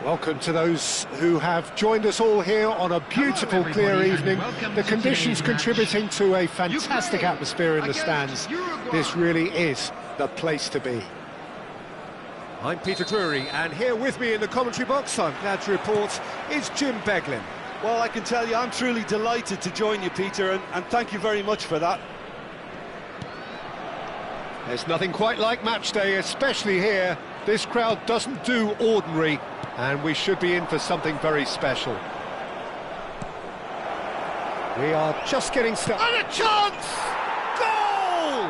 Welcome to those who have joined us all here on a beautiful, clear evening. The conditions contributing to a fantastic atmosphere in the stands. This really is the place to be. I'm Peter Drury, and here with me in the commentary box, I'm glad to report, is Jim Beglin. Well, I can tell you, I'm truly delighted to join you, Peter, and thank you very much for that. There's nothing quite like match day, especially here. This crowd doesn't do ordinary, and we should be in for something very special. We are just getting started. And a chance! Goal!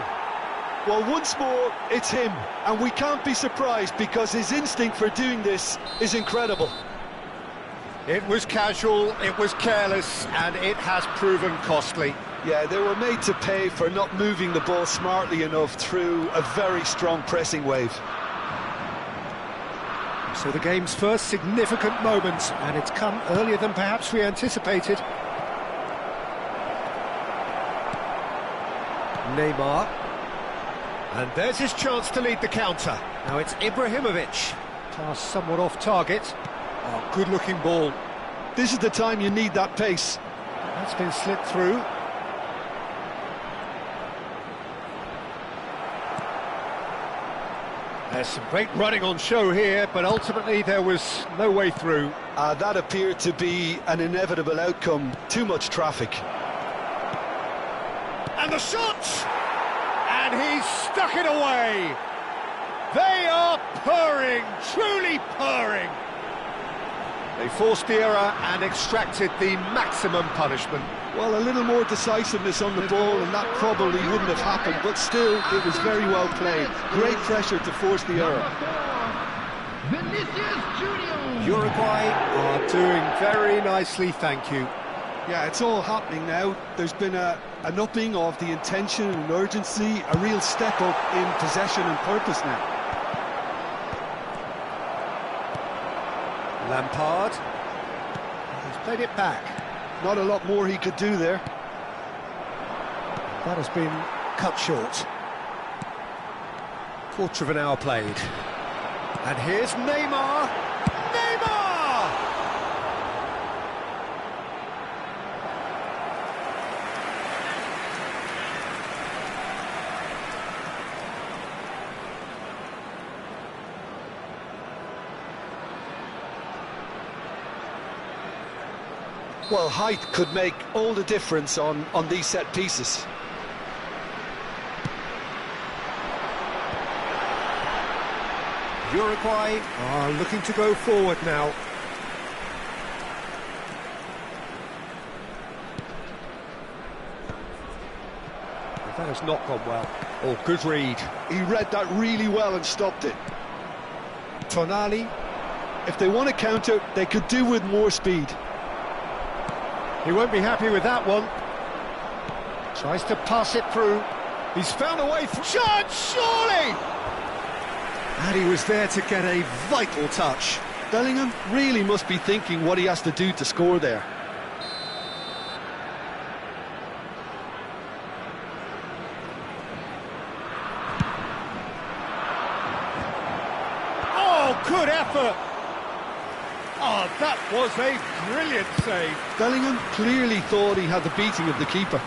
Well, once more, it's him, and we can't be surprised because his instinct for doing this is incredible. It was casual, it was careless, and it has proven costly. Yeah, they were made to pay for not moving the ball smartly enough through a very strong pressing wave. So the game's first significant moment, and it's come earlier than perhaps we anticipated. Neymar. And there's his chance to lead the counter. Now it's Ibrahimovic. Pass somewhat off target. Oh, good-looking ball. This is the time you need that pace. That's been slipped through. There's some great running on show here, but ultimately there was no way through. That appeared to be an inevitable outcome. Too much traffic. And the shot! And he's stuck it away! They are purring, truly purring! They forced the error and extracted the maximum punishment. Well, a little more decisiveness on the ball and that probably wouldn't have happened, but still, it was very well played. Great pressure to force the error. Uruguay are doing very nicely, thank you. Yeah, it's all happening now. There's been an upping of the intention and urgency, a real step up in possession and purpose now. Lampard. He's played it back. Not a lot more he could do there. That has been cut short. Quarter of an hour played. And here's Neymar. Neymar! Well, height could make all the difference on these set pieces. Uruguay are looking to go forward now. That has not gone well. Oh, good read. He read that really well and stopped it. Tonali. If they want to counter, they could do with more speed. He won't be happy with that one. Tries to pass it through. He's found a way through. Chance, surely! And he was there to get a vital touch. Bellingham really must be thinking what he has to do to score there. Oh, good effort! Oh, that was a brilliant save. Bellingham clearly thought he had the beating of the keeper.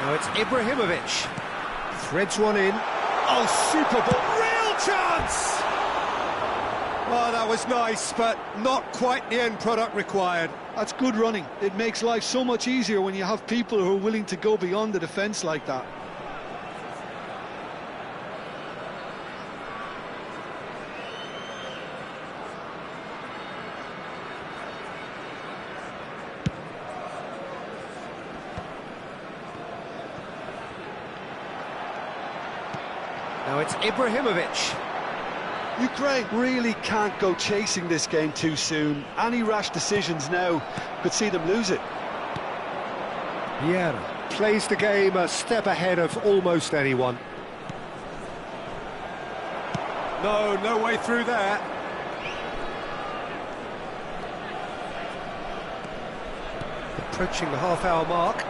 Now it's Ibrahimovic. Threads one in. Oh, super ball. Real chance! Oh, that was nice, but not quite the end product required. That's good running. It makes life so much easier when you have people who are willing to go beyond the defence like that. Now it's Ibrahimovic. Ukraine really can't go chasing this game too soon. Any rash decisions now could see them lose it. Vieira plays the game a step ahead of almost anyone. No way through there. Approaching the half-hour mark.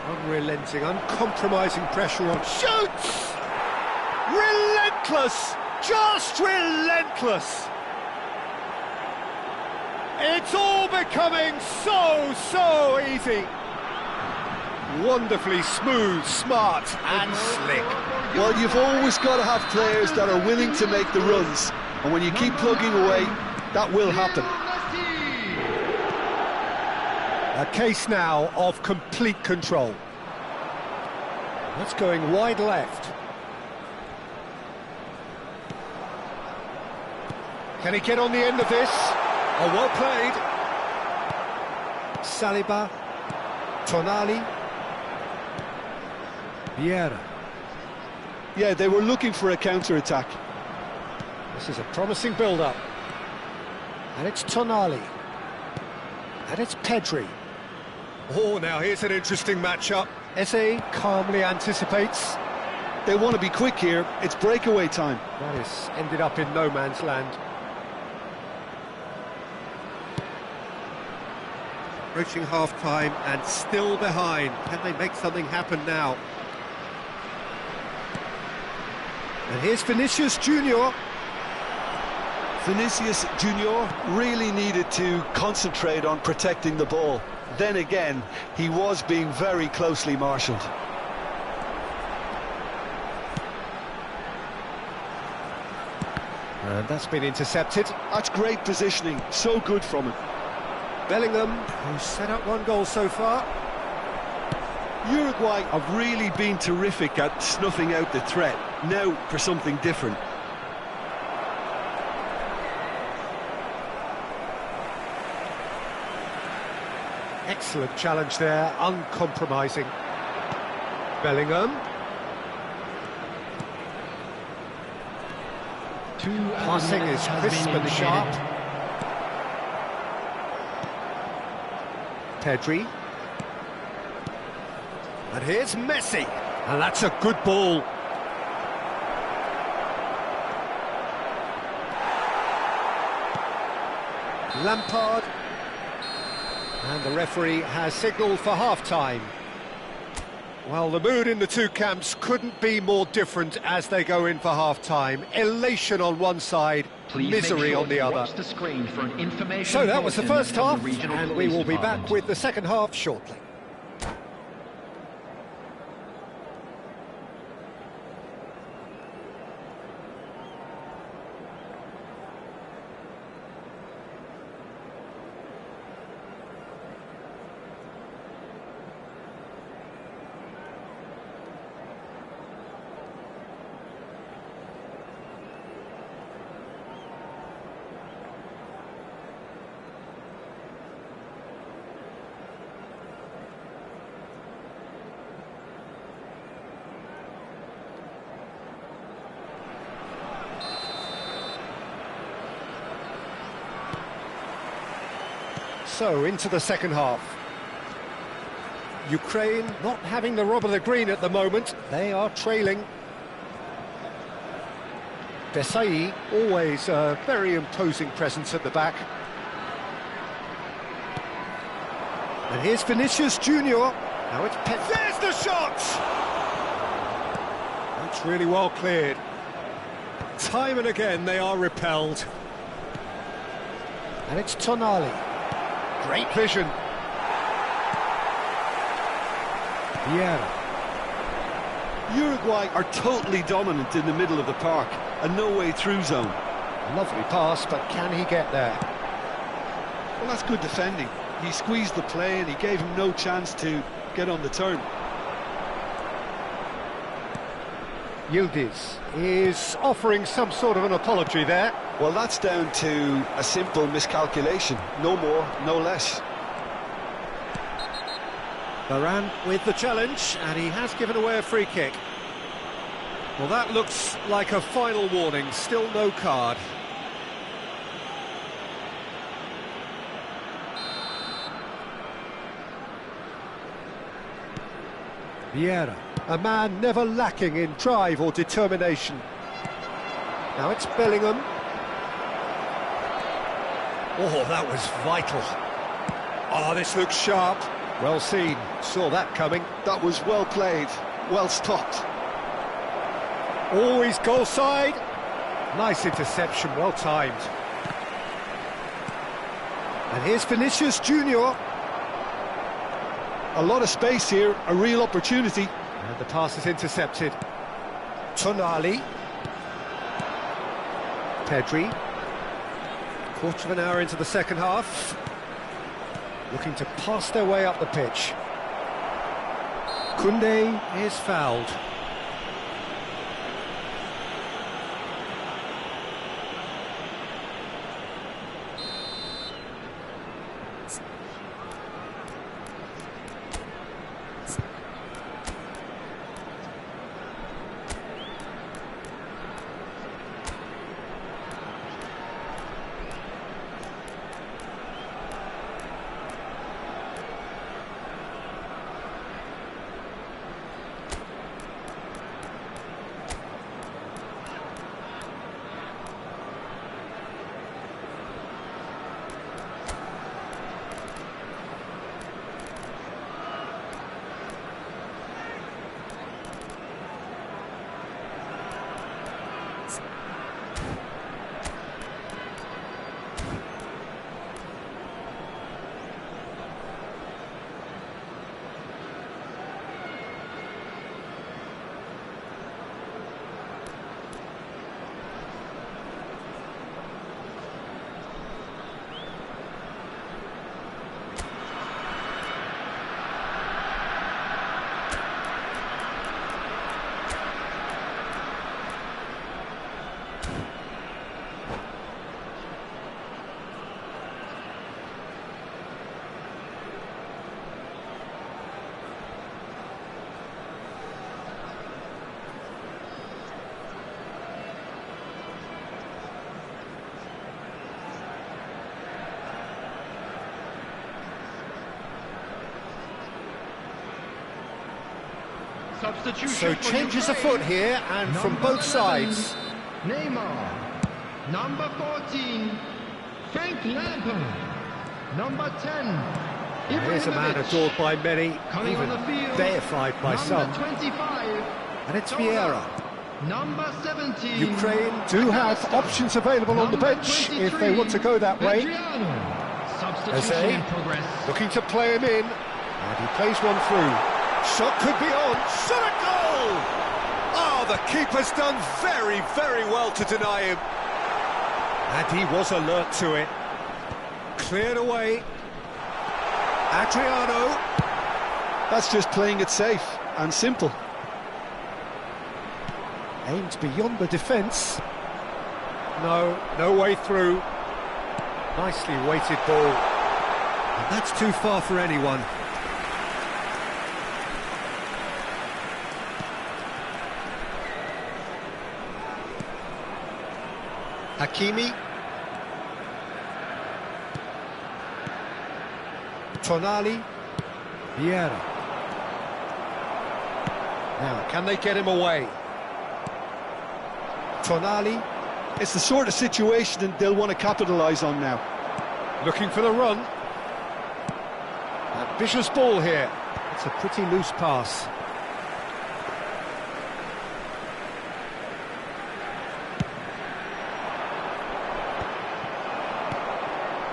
Unrelenting, uncompromising pressure on. Shoots! Relentless! Just relentless! It's all becoming so easy. Wonderfully smooth, smart and slick. Well, you've always got to have players that are willing to make the runs, and when you keep plugging away, that will happen. A case now of complete control. That's going wide left. Can he get on the end of this? Oh, well played. Saliba, Tonali, Vieira. Yeah, they were looking for a counter-attack. This is a promising build-up. And it's Tonali. And it's Pedri. Oh, now here's an interesting matchup. Eze calmly anticipates. They want to be quick here. It's breakaway time. That is ended up in no man's land. Approaching half-time and still behind. Can they make something happen now? And here's Vinicius Junior. Vinicius Junior really needed to concentrate on protecting the ball. Then again, he was being very closely marshalled. And that's been intercepted. That's great positioning, so good from him. Bellingham, who's set up one goal so far. Uruguay have really been terrific at snuffing out the threat. Now for something different. Excellent challenge there, uncompromising. Bellingham. Passing is crisp and sharp. Pedri. And here's Messi. And that's a good ball. Lampard. And the referee has signalled for half-time. Well, the mood in the two camps couldn't be more different as they go in for half-time. Elation on one side, misery on the other. So that was the first half, and we will be back with the second half shortly. So, into the second half. Ukraine not having the rub of the green at the moment. They are trailing. Vesení, always a very imposing presence at the back. And here's Vinicius Junior. Now it's There's the shot! That's really well cleared. Time and again they are repelled. And it's Tonali. Great vision. Vieira. Uruguay are totally dominant in the middle of the park, a no-way through zone. Lovely pass, but can he get there? Well, that's good defending. He squeezed the play and he gave him no chance to get on the turn. Yildiz is offering some sort of an apology there. Well, that's down to a simple miscalculation. No more, no less. Varane with the challenge, and he has given away a free kick. Well, that looks like a final warning. Still no card. Vieira, a man never lacking in drive or determination. Now it's Bellingham. Oh, that was vital. Oh, this looks sharp. Well seen. Saw that coming. That was well played, well stopped. Always goal side. Nice interception, well timed. And here's Vinicius Junior. A lot of space here, a real opportunity. And the pass is intercepted. Tonali. Pedri. Quarter of an hour into the second half. Looking to pass their way up the pitch. Koundé is fouled. So changes afoot here, and from both sides. Neymar. Number 14, Frank Lampard. Number 10, Here's a man adored by many, Coming even on the field, deified by some. Number 25, And it's Vieira. Number 17, Ukraine do have options available on the bench if they want to go that way. Substitution in progress. Looking to play him in, and he plays one through. Shot could be on, shot a goal! Oh, the keeper's done very, very well to deny him. And he was alert to it. Cleared away. Adriano. That's just playing it safe and simple. Aimed beyond the defence. No way through. Nicely weighted ball. And that's too far for anyone. Hakimi. Tonali. Vieira. Now, can they get him away? Tonali. It's the sort of situation that they'll want to capitalise on now. Looking for the run. Ambitious ball here. It's a pretty loose pass.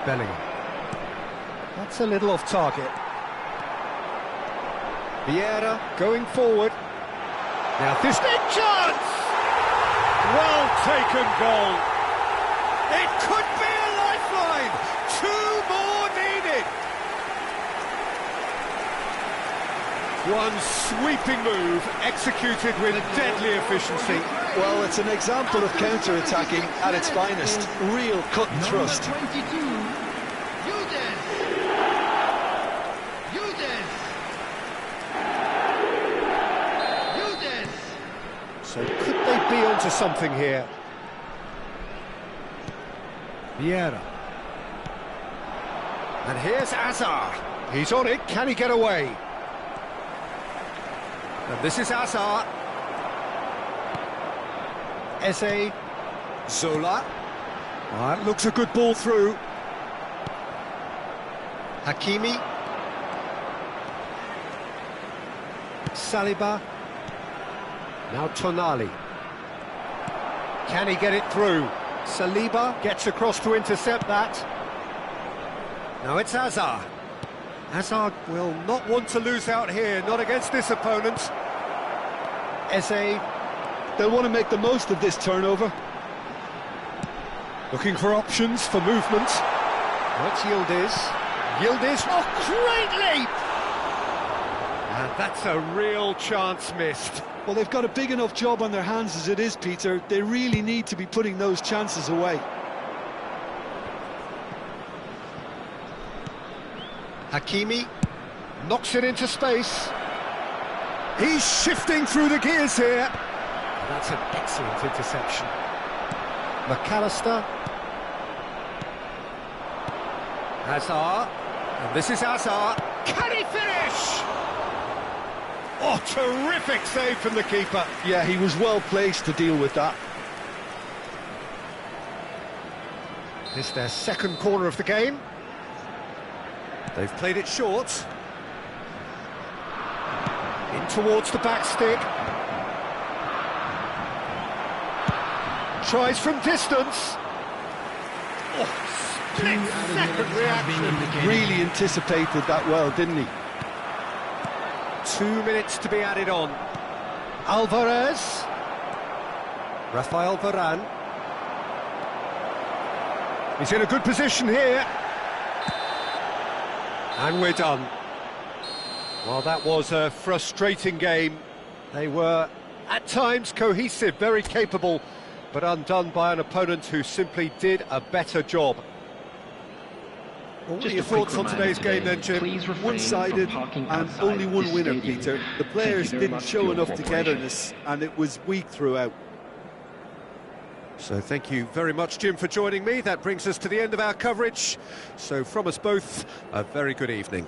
Bellingham. That's a little off target. Vieira going forward. Now this big chance! Well taken goal. It could be a lifeline. Two more needed. One sweeping move executed with deadly efficiency. Well, it's an example of counter-attacking at its finest. Real cut and thrust. Number 22, So could they be onto something here? Vieira. And here's Azar. He's on it. Can he get away? And this is Azar. Eze. Zola. That looks a good ball through. Hakimi. Saliba. Now Tonali. Can he get it through? Saliba gets across to intercept that. Now it's Hazard. Hazard will not want to lose out here, not against this opponent. Eze. They'll want to make the most of this turnover. Looking for options for movement. What's Yildiz? Yildiz, oh, great leap! And that's a real chance missed. Well, they've got a big enough job on their hands as it is, Peter. They really need to be putting those chances away. Hakimi knocks it into space. He's shifting through the gears here. And that's an excellent interception. McAllister. Hazard. And this is Hazard. Can he finish? Oh, terrific save from the keeper. Yeah, he was well placed to deal with that. This is their second corner of the game. They've played it short. In towards the back stick. Tries from distance. Oh, split-second reaction. Really anticipated that well, didn't he? 2 minutes to be added on. Alvarez. Rafael Varane. He's in a good position here. And we're done. Well, that was a frustrating game. They were, at times, cohesive, very capable, but undone by an opponent who simply did a better job. What are your thoughts on today's game then, Jim? One-sided and only one winner, Peter. The players didn't show enough togetherness and it was weak throughout. So thank you very much, Jim, for joining me. That brings us to the end of our coverage. So from us both, a very good evening.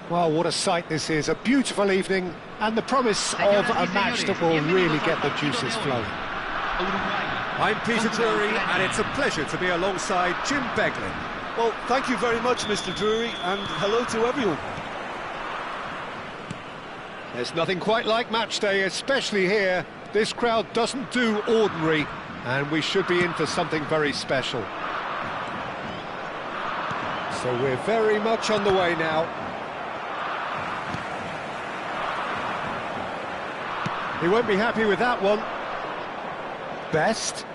Well, what a sight this is, a beautiful evening, and the promise of a match that will really get the juices flowing. I'm Peter Drury, and it's a pleasure to be alongside Jim Beglin. Well, thank you very much, Mr. Drury, and hello to everyone. There's nothing quite like match day, especially here. This crowd doesn't do ordinary, and we should be in for something very special. So we're very much on the way now. He won't be happy with that one. Best.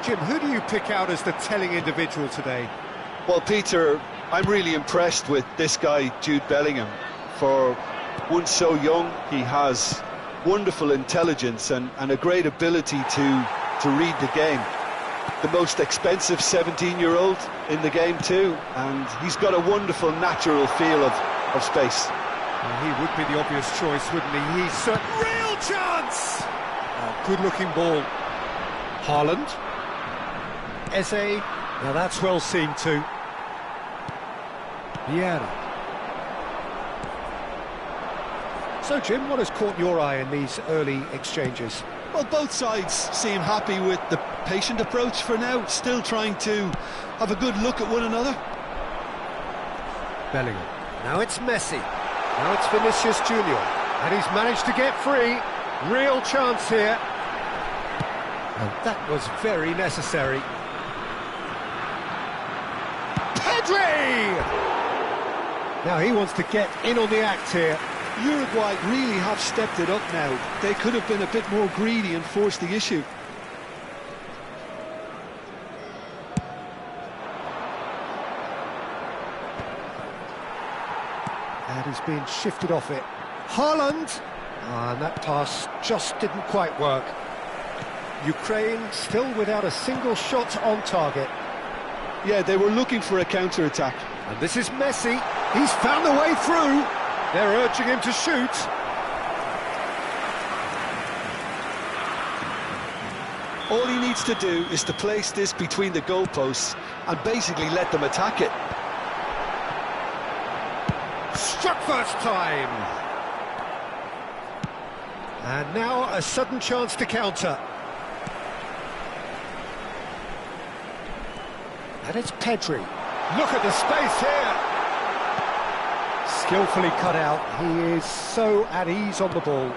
Jim, who do you pick out as the telling individual today? Well, Peter, I'm really impressed with this guy, Jude Bellingham. For one so young, he has wonderful intelligence and a great ability to read the game. The most expensive 17-year-old in the game too, and he's got a wonderful natural feel of space. Well, he would be the obvious choice, wouldn't he? He's a real chance! Oh, good-looking ball. Haaland. Eze. Now that's well seen too. Vieira. So, Jim, what has caught your eye in these early exchanges? Well, both sides seem happy with the patient approach for now, still trying to have a good look at one another. Bellingham. Now it's Messi. Now it's Vinicius Junior. And he's managed to get free. Real chance here. And that was very necessary. Pedri! Now he wants to get in on the act here. Uruguay really have stepped it up now. They could have been a bit more greedy and forced the issue. And he's being shifted off it. Haaland! And that pass just didn't quite work. Ukraine still without a single shot on target. Yeah, they were looking for a counter-attack. And this is Messi. He's found the way through. They're urging him to shoot. All he needs to do is to place this between the goalposts and basically let them attack it. Struck first time. And now a sudden chance to counter. And it's Pedri. Look at the space here. Skillfully cut out. He is so at ease on the ball.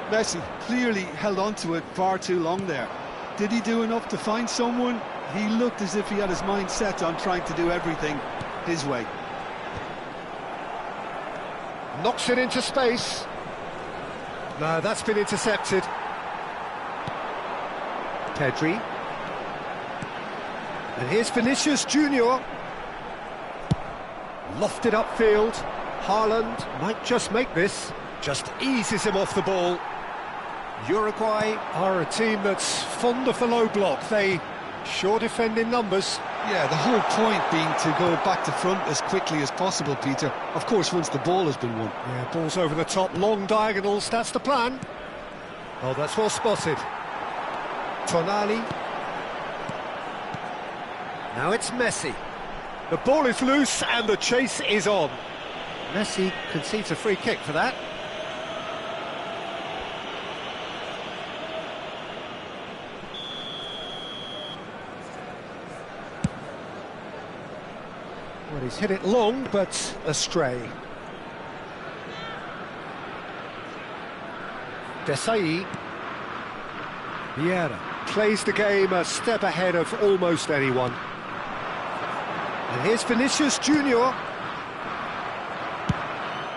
Messi clearly held on to it far too long there. Did he do enough to find someone? He looked as if he had his mind set on trying to do everything his way. Knocks it into space. No, that's been intercepted. Pedri. And here's Vinicius Junior. Lofted upfield. Haaland might just make this. Just eases him off the ball. Uruguay are a team that's fond of the low block. They sure defend in numbers. Yeah, the whole point being to go back to front as quickly as possible, Peter. Of course, once the ball has been won. Yeah, ball's over the top, long diagonals, that's the plan. Oh, that's well spotted. Tonali. Now it's Messi. The ball is loose and the chase is on. Messi concedes a free kick for that. Well, he's hit it long, but astray. Desai. Vieira plays the game a step ahead of almost anyone. And here's Vinicius Junior.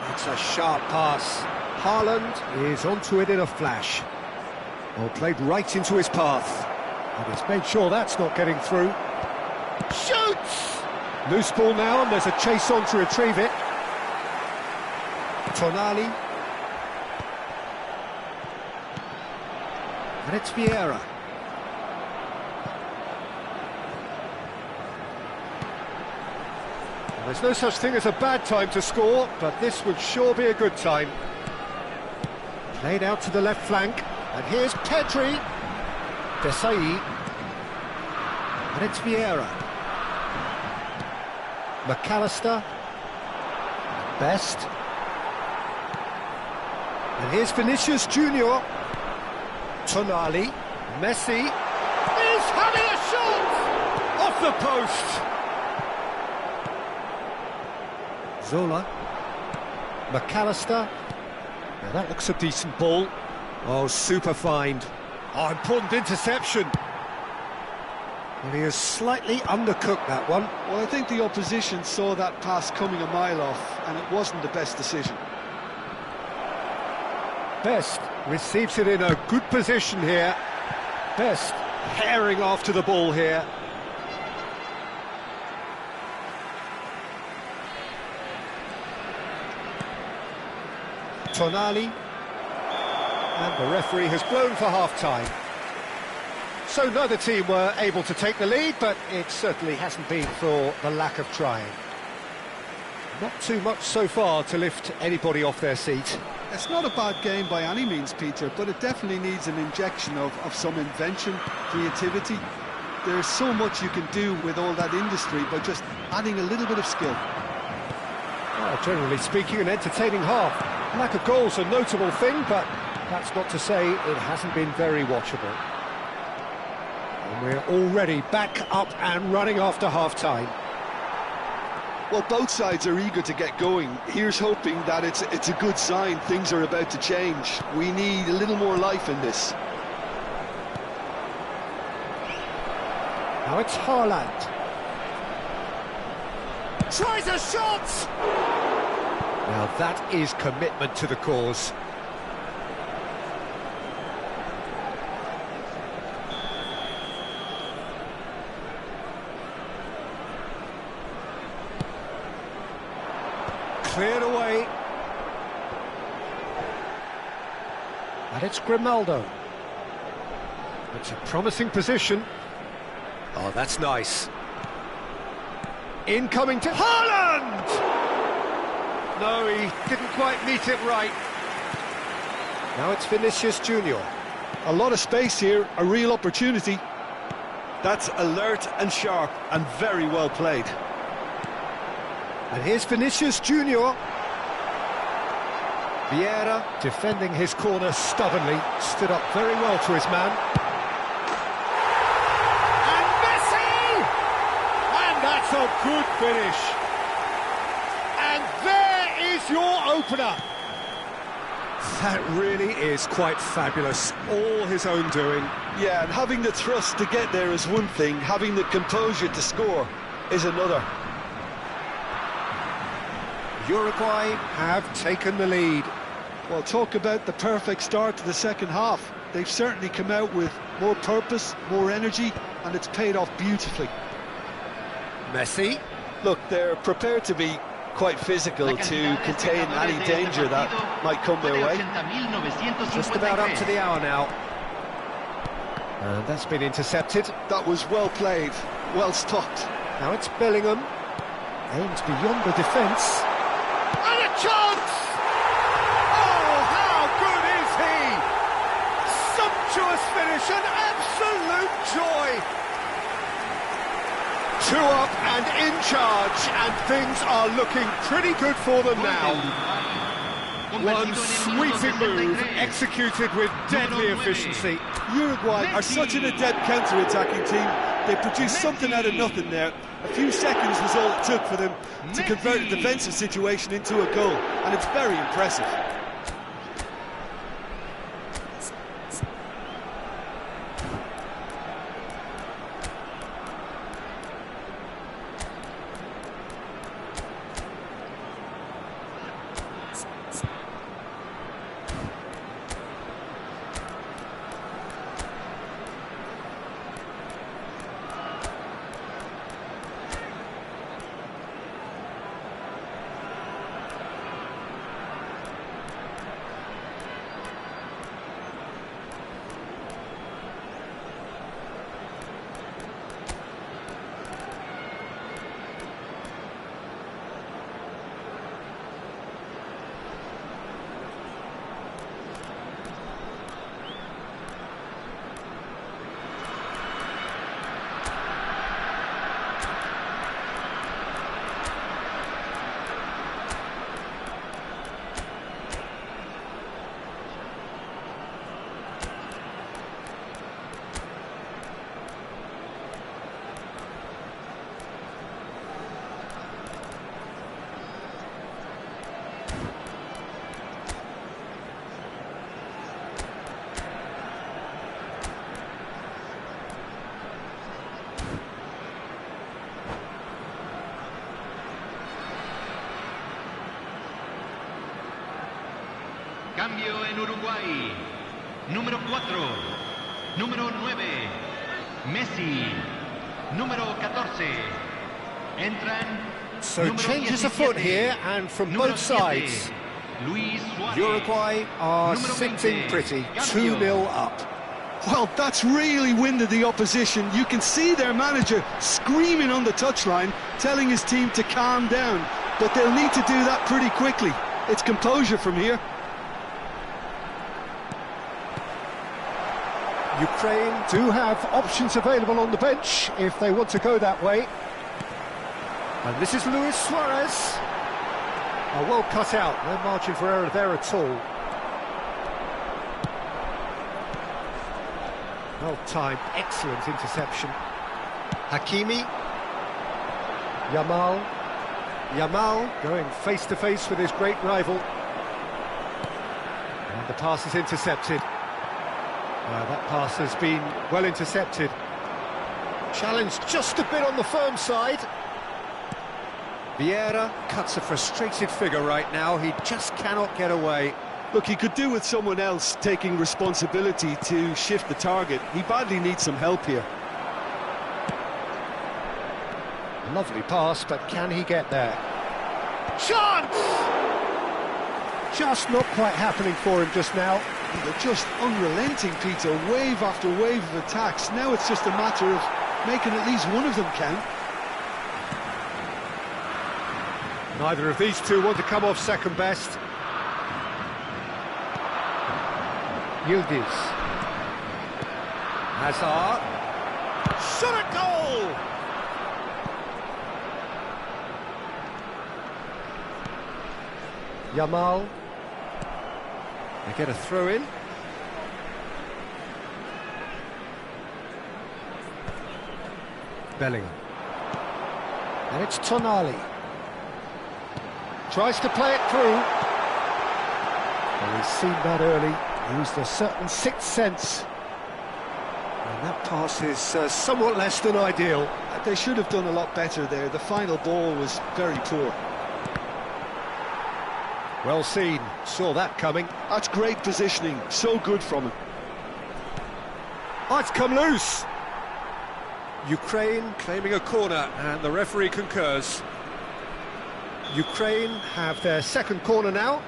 That's a sharp pass. Haaland is onto it in a flash. Well, played right into his path. And he's made sure that's not getting through. Shoots! Loose ball now, and there's a chase on to retrieve it. Tonali. And it's Vieira. Well, there's no such thing as a bad time to score, but this would sure be a good time. Played out to the left flank, and here's Pedri. Desai. And it's Vieira. McAllister. Best. And here's Vinicius Junior. Tonali. Messi is having a shot! Off the post! Zola. McAllister. Now that looks a decent ball. Oh, super find. Oh, important interception. Well, he has slightly undercooked that one. Well, I think the opposition saw that pass coming a mile off, and it wasn't the best decision. Best receives it in a good position here. Best herring after the ball here. Tonali. And the referee has blown for half-time. So neither team were able to take the lead, but it certainly hasn't been for the lack of trying. Not too much so far to lift anybody off their seat. It's not a bad game by any means, Peter, but it definitely needs an injection of some invention, creativity. There's so much you can do with all that industry by just adding a little bit of skill. Well, generally speaking, an entertaining half. Lack of goals a notable thing, but that's not to say it hasn't been very watchable. And we're already back up and running after half-time. Well, both sides are eager to get going. Here's hoping that it's a good sign. Things are about to change. We need a little more life in this. Now it's Haaland. Tries a shot! Now that is commitment to the cause. Cleared away. And it's Grimaldo. It's a promising position. Oh, that's nice. Incoming to Haaland! No, he didn't quite meet it right. Now it's Vinicius Junior. A lot of space here, a real opportunity. That's alert and sharp and very well played. And here's Vinicius Junior. Vieira defending his corner stubbornly, stood up very well to his man. And Messi! And that's a good finish. And there is your opener. That really is quite fabulous, all his own doing. Yeah, and having the thrust to get there is one thing, having the composure to score is another. Uruguay have taken the lead. Well, talk about the perfect start to the second half. They've certainly come out with more purpose, more energy, and it's paid off beautifully. Messi. Look, they're prepared to be quite physical to contain any danger that might come their way. Just about up to the hour now. And that's been intercepted. That was well played, well stopped. Now it's Bellingham. Aims beyond the defence. And a chance! Oh, how good is he! Sumptuous finish, an absolute joy! 2 up and in charge, and things are looking pretty good for them now. One sweeping move, executed with deadly efficiency. Uruguay are such an adept counter-attacking team. They produced something out of nothing there. A few seconds was all it took for them to convert a defensive situation into a goal, and it's very impressive. Cambio en Uruguay. Número 4. Número 9. Messi. Número 14. Entran. So changes afoot here, and from both sides. Uruguay are sitting pretty, 2-0 up. Well, that's really winded the opposition. You can see their manager screaming on the touchline, telling his team to calm down. But they'll need to do that pretty quickly. It's composure from here. Ukraine do have options available on the bench if they want to go that way. And this is Luis Suarez. Oh, well cut out, no margin for error there at all. Well timed, excellent interception. Hakimi. Yamal. Yamal going face to face with his great rival. And the pass is intercepted. That pass has been well intercepted. Challenged just a bit on the firm side. Vieira cuts a frustrated figure right now. He just cannot get away. Look, he could do with someone else taking responsibility to shift the target. He badly needs some help here. Lovely pass, but can he get there? Chance! Just not quite happening for him just now. They're just unrelenting, Peter. Wave after wave of attacks. Now it's just a matter of making at least one of them count. Neither of these two want to come off second best. Yildiz. Hazard. Shot at goal! Yamal. They get a throw in. Bellingham. And it's Tonali. Tries to play it through. Well, he's seen that early. Used a certain sixth sense. And that pass is somewhat less than ideal. They should have done a lot better there. The final ball was very poor. Well seen. Saw that coming. That's great positioning. So good from him. Oh, it's come loose. Ukraine claiming a corner, and the referee concurs. Ukraine have their second corner now.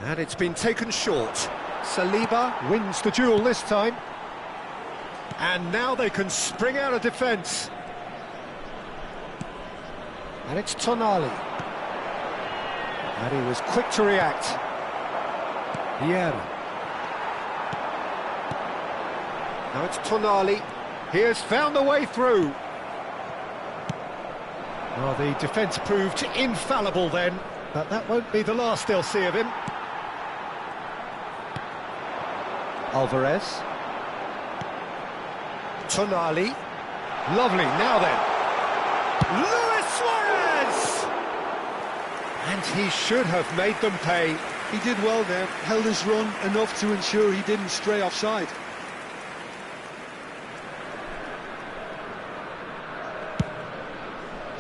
And it's been taken short. Saliba wins the duel this time. And now they can spring out of defence. And it's Tonali. And he was quick to react. Vieira. Now it's Tonali. He has found a way through. Well, the defence proved infallible then, but that won't be the last they'll see of him. Alvarez. Tonali. Lovely, now then. Luis Suarez! And he should have made them pay. He did well there, held his run enough to ensure he didn't stray offside.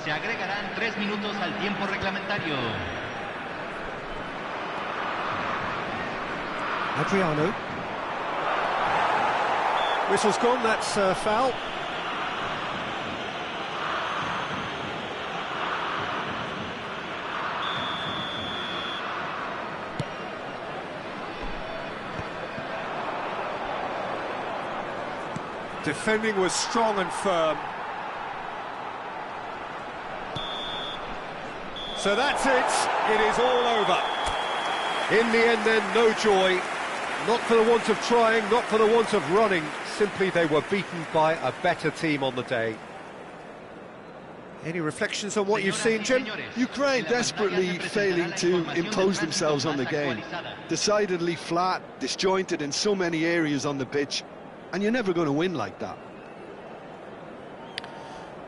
Se agregarán 3 minutos al tiempo reglamentario. Adriano. Whistle's gone, that's foul. Defending was strong and firm. So that's it, it is all over. In the end then, no joy. Not for the want of trying, not for the want of running. Simply they were beaten by a better team on the day. Any reflections on what you've seen, Jim? Ukraine desperately failing to impose themselves on the game. Decidedly flat, disjointed in so many areas on the pitch. And you're never going to win like that.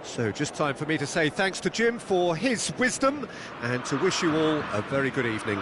So just time for me to say thanks to Jim for his wisdom and to wish you all a very good evening.